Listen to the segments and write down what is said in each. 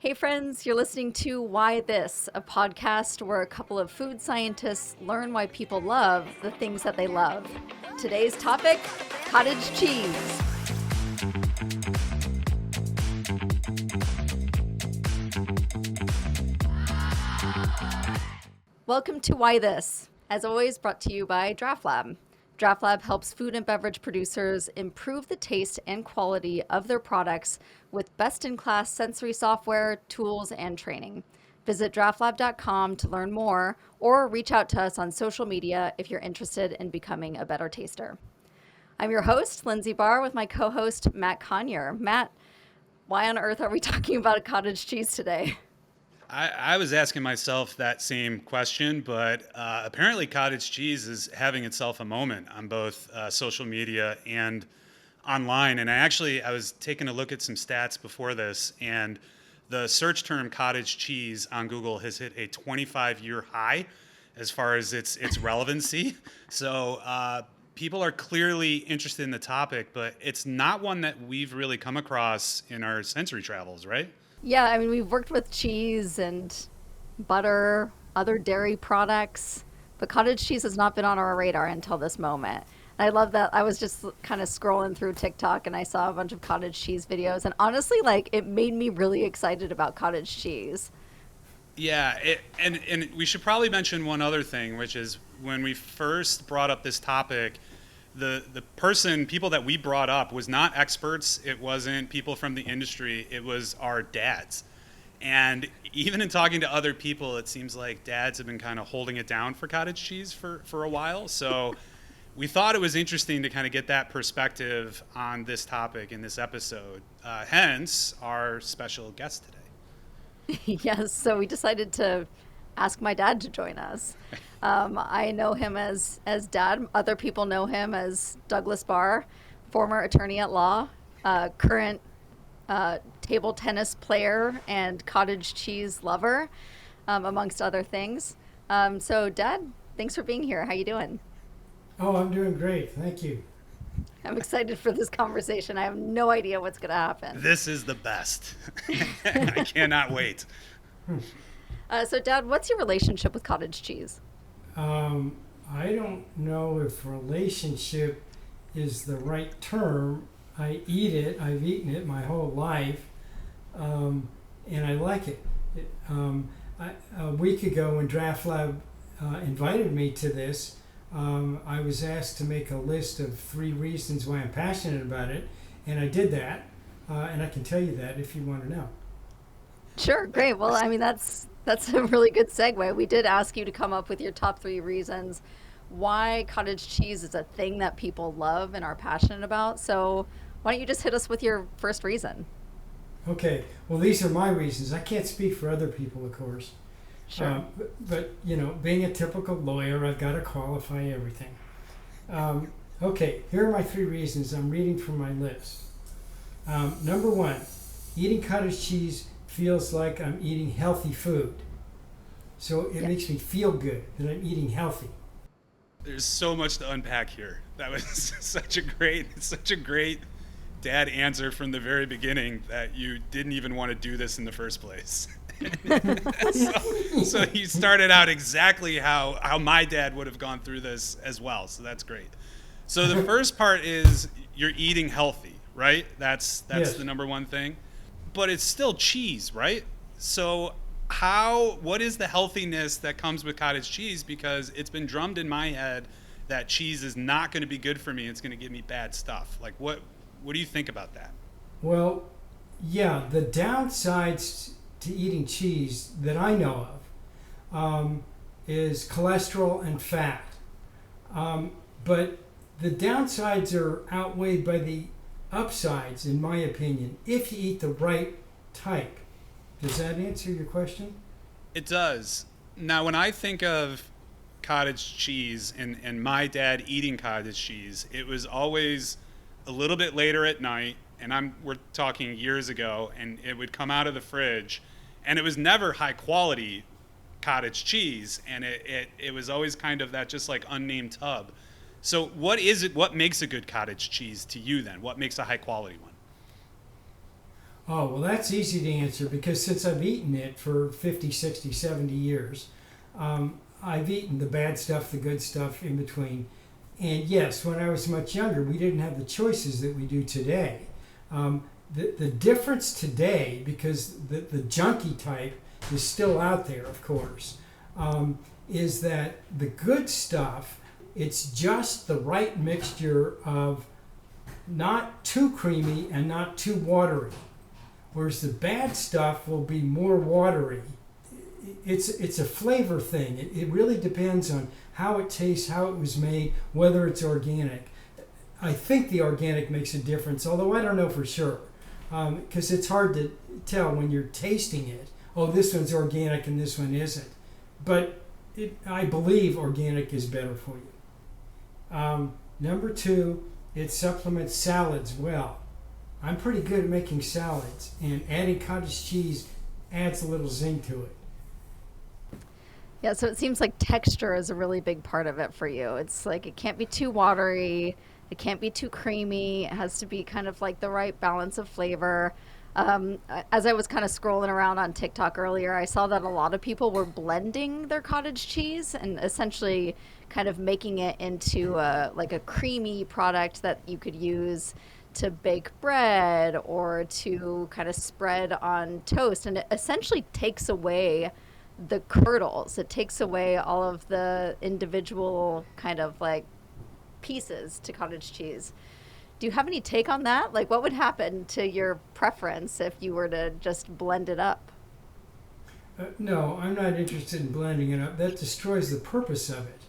Hey friends, you're listening to Why This, a podcast where a couple of food scientists learn why people love the things that they love. Today's topic, cottage cheese. Welcome to Why This, as always brought to you by DraughtLab. DraughtLab helps food and beverage producers improve the taste and quality of their products with best-in-class sensory software, tools, and training. Visit DraughtLab.com to learn more or reach out to us on social media if you're interested in becoming a better taster. I'm your host, Lindsay Barr, with my co-host, Matt Conyer. Matt, why on earth are we talking about cottage cheese today? I was asking myself that same question, but apparently cottage cheese is having itself a moment on both social media and online. And I was taking a look at some stats before this, and the search term cottage cheese on Google has hit a 25-year high as far as its relevancy. So people are clearly interested in the topic, but it's not one that we've really come across in our sensory travels, right? Yeah, I mean, we've worked with cheese and butter, other dairy products, but cottage cheese has not been on our radar until this moment. And I love that. I was just kind of scrolling through TikTok and I saw a bunch of cottage cheese videos. And honestly, it made me really excited about cottage cheese. Yeah, and we should probably mention one other thing, which is when we first brought up this topic, the people that we brought up was not experts. It wasn't people from the industry. It was our dads. And even in talking to other people, it seems like dads have been kind of holding it down for cottage cheese for a while. So we thought it was interesting to kind of get that perspective on this topic in this episode. Hence our special guest today. Yes, so we decided to ask my dad to join us. I know him as Dad. Other people know him as Douglas Barr, former attorney at law, current table tennis player and cottage cheese lover, amongst other things. So, Dad, thanks for being here. How you doing? Oh, I'm doing great. Thank you. I'm excited for this conversation. I have no idea what's going to happen. This is the best. I cannot wait. So, Dad, what's your relationship with cottage cheese? I don't know if relationship is the right term. I eat it. I've eaten it my whole life, and I like it. A week ago when DraughtLab invited me to this, I was asked to make a list of 3 reasons why I'm passionate about it, and I did that, and I can tell you that if you want to know. Sure, great. Well, I mean, that's a really good segue. We did ask you to come up with your top 3 reasons why cottage cheese is a thing that people love and are passionate about. So why don't you just hit us with your first reason? Okay. Well, these are my reasons. I can't speak for other people, of course. Sure. But being a typical lawyer, I've got to qualify everything. Okay, here are my 3 reasons. I'm reading from my list. Number 1, eating cottage cheese feels like I'm eating healthy food. So it makes me feel good that I'm eating healthy. There's so much to unpack here. That was such a great dad answer from the very beginning that you didn't even want to do this in the first place. so you started out exactly how my dad would have gone through this as well. So that's great. So the first part is you're eating healthy, right? That's Yes. the number one thing. But it's still cheese, right? So what is the healthiness that comes with cottage cheese? Because it's been drummed in my head that cheese is not going to be good for me. It's going to give me bad stuff. Like, what do you think about that? Well, yeah, the downsides to eating cheese that I know of is cholesterol and fat. But the downsides are outweighed by the upsides, in my opinion, if you eat the right type. Does that answer your question? It does. Now, when I think of cottage cheese and my dad eating cottage cheese, it was always a little bit later at night, and we're talking years ago, and it would come out of the fridge, and it was never high quality cottage cheese, and it was always kind of that just like unnamed tub. So what is it? What makes a good cottage cheese to you then? What makes a high quality one? Oh, well, that's easy to answer because since I've eaten it for 50, 60, 70 years, I've eaten the bad stuff, the good stuff in between. And yes, when I was much younger, we didn't have the choices that we do today. The difference today, because the junky type is still out there, of course, is that the good stuff, it's just the right mixture of not too creamy and not too watery. Whereas the bad stuff will be more watery. It's a flavor thing. It really depends on how it tastes, how it was made, whether it's organic. I think the organic makes a difference, although I don't know for sure. Because it's hard to tell when you're tasting it. Oh, this one's organic and this one isn't. But I believe organic is better for you. Number two, it supplements salads well. I'm pretty good at making salads, and adding cottage cheese adds a little zing to it. Yeah, so it seems like texture is a really big part of it for you. It's like it can't be too watery, it can't be too creamy. It has to be kind of like the right balance of flavor. As I was kind of scrolling around on TikTok earlier, I saw that a lot of people were blending their cottage cheese and essentially kind of making it into like a creamy product that you could use to bake bread or to kind of spread on toast. And it essentially takes away the curdles. It takes away all of the individual kind of like pieces to cottage cheese. Do you have any take on that? Like, what would happen to your preference if you were to just blend it up? No, I'm not interested in blending it up. That destroys the purpose of it.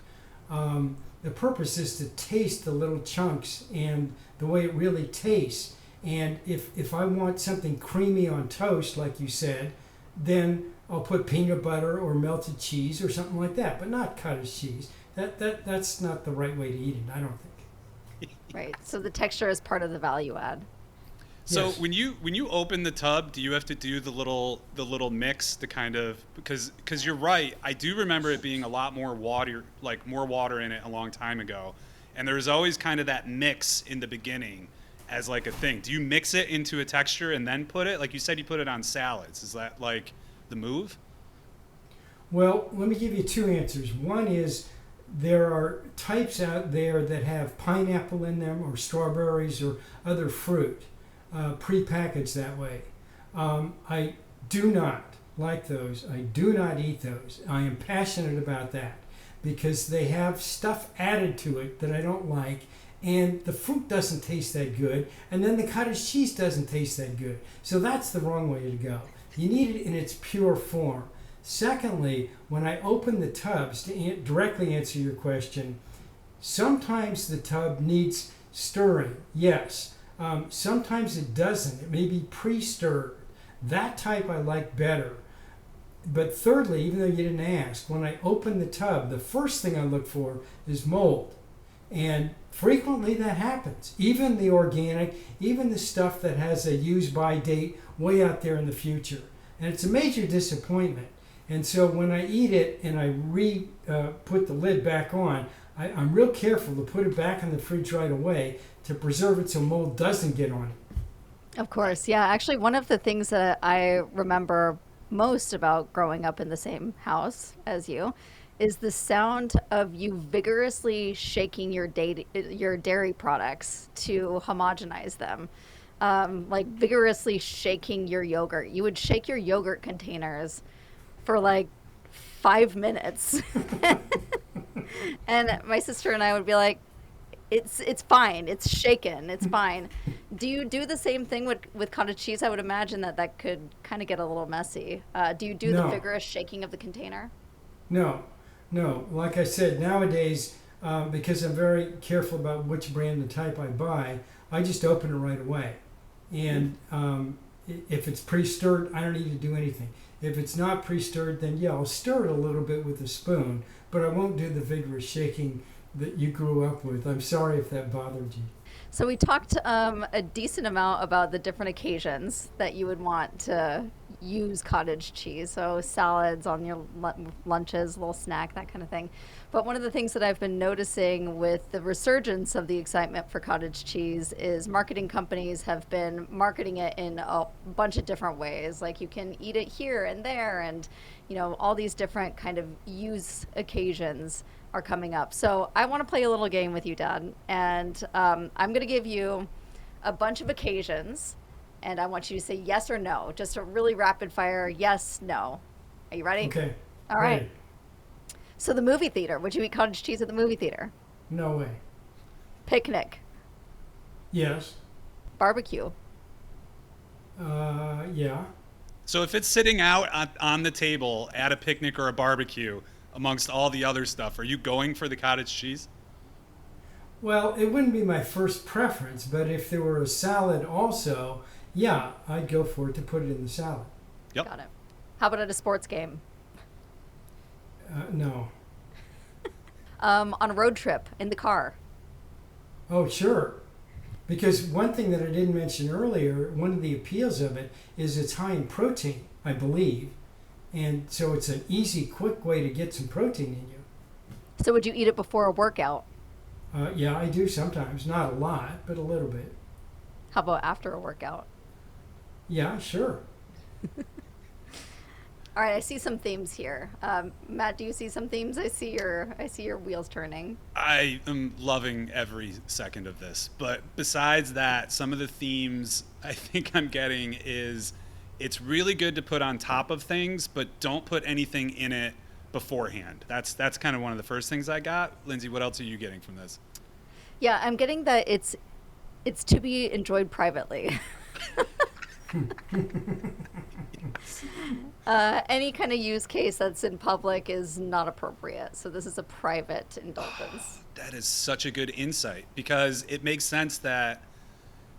The purpose is to taste the little chunks and the way it really tastes. And if I want something creamy on toast, like you said, then I'll put peanut butter or melted cheese or something like that, but not cottage cheese. That's not the right way to eat it, I don't think. Right. So the texture is part of the value add. So Yes. when you open the tub, do you have to do the little mix to kind of because you're right. I do remember it being a lot more water, like more water in it a long time ago, and there's always kind of that mix in the beginning as like a thing. Do you mix it into a texture and then put it, like you said, you put it on salads? Is that like the move? Well, let me give you two answers. One is there are types out there that have pineapple in them or strawberries or other fruit prepackaged that way. I do not like those. I do not eat those. I am passionate about that because they have stuff added to it that I don't like, and the fruit doesn't taste that good, and then the cottage cheese doesn't taste that good. So that's the wrong way to go. You need it in its pure form. Secondly, when I open the tubs, to directly answer your question, sometimes the tub needs stirring, yes. Sometimes it doesn't. It may be pre-stirred. That type I like better. But thirdly, even though you didn't ask, when I open the tub, the first thing I look for is mold. And frequently that happens. Even the organic, even the stuff that has a use-by date way out there in the future. And it's a major disappointment. And so when I eat it and I put the lid back on, I'm real careful to put it back in the fridge right away to preserve it so mold doesn't get on it. Of course. Yeah. Actually, one of the things that I remember most about growing up in the same house as you is the sound of you vigorously shaking your dairy products to homogenize them. Like vigorously shaking your yogurt. You would shake your yogurt containers for like 5 minutes. And my sister and I would be like, it's fine. It's shaken. It's fine. Do you do the same thing with cottage cheese? I would imagine that could kind of get a little messy. Do you do the No. vigorous shaking of the container? No, no. Like I said, nowadays, because I'm very careful about which brand and type I buy, I just open it right away. And if it's pre-stirred, I don't need to do anything. If it's not pre-stirred, then yeah, I'll stir it a little bit with a spoon, but I won't do the vigorous shaking that you grew up with. I'm sorry if that bothered you. So we talked a decent amount about the different occasions that you would want to use cottage cheese. So salads on your lunches, little snack, that kind of thing. But one of the things that I've been noticing with the resurgence of the excitement for cottage cheese is marketing companies have been marketing it in a bunch of different ways. Like you can eat it here and there, and all these different kind of use occasions are coming up. So I want to play a little game with you, Dad, and I'm going to give you a bunch of occasions, and I want you to say yes or no. Just a really rapid fire yes, no. Are you ready? Okay. All right. Ready. So the movie theater. Would you eat cottage cheese at the movie theater? No way. Picnic. Yes. Barbecue. Yeah. So if it's sitting out on the table at a picnic or a barbecue amongst all the other stuff, are you going for the cottage cheese? Well, it wouldn't be my first preference, but if there were a salad also, yeah, I'd go for it to put it in the salad. Yep. Got it. How about at a sports game? No. On a road trip in the car. Oh, sure. Because one thing that I didn't mention earlier, one of the appeals of it is it's high in protein, I believe. And so it's an easy, quick way to get some protein in you. So would you eat it before a workout? Yeah, I do sometimes. Not a lot, but a little bit. How about after a workout? Yeah, sure. All right, I see some themes here. Matt, do you see some themes? I see your wheels turning. I am loving every second of this. But besides that, some of the themes I think I'm getting is it's really good to put on top of things, but don't put anything in it beforehand. That's kind of one of the first things I got. Lindsay, what else are you getting from this? Yeah, I'm getting that it's to be enjoyed privately. Any kind of use case that's in public is not appropriate. So this is a private indulgence. That is such a good insight because it makes sense that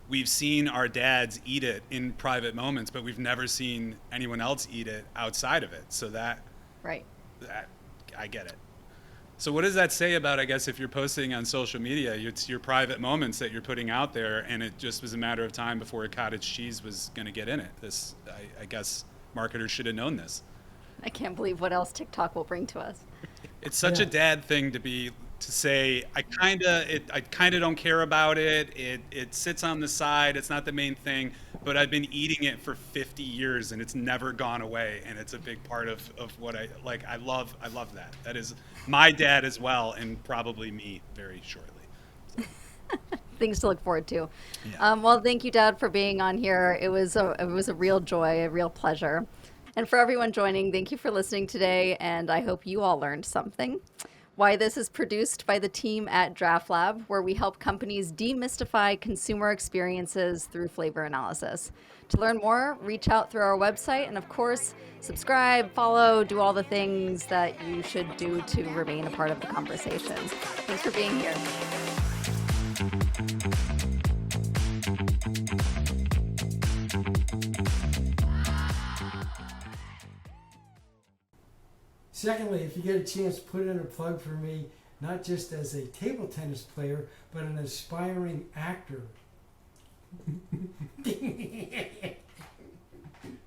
we've seen our dads eat it in private moments, but we've never seen anyone else eat it outside of it. So that Right. I get it. So what does that say about, I guess, if you're posting on social media, it's your private moments that you're putting out there, and it just was a matter of time before a cottage cheese was going to get in it. I guess marketers should have known this. I can't believe what else TikTok will bring to us. It's such a dad thing to say, I kind of don't care about it. It sits on the side. It's not the main thing, but I've been eating it for 50 years and it's never gone away. And it's a big part of what I like. I love that. That is my dad as well. And probably me very shortly. Things to look forward to. Yeah. Well, thank you, Dad, for being on here. It was a real joy, a real pleasure. And for everyone joining, thank you for listening today. And I hope you all learned something. Why This is produced by the team at DraughtLab, where we help companies demystify consumer experiences through flavor analysis. To learn more, reach out through our website, and of course, subscribe, follow, do all the things that you should do to remain a part of the conversation. Thanks for being here. Secondly, if you get a chance, put in a plug for me, not just as a table tennis player, but an aspiring actor.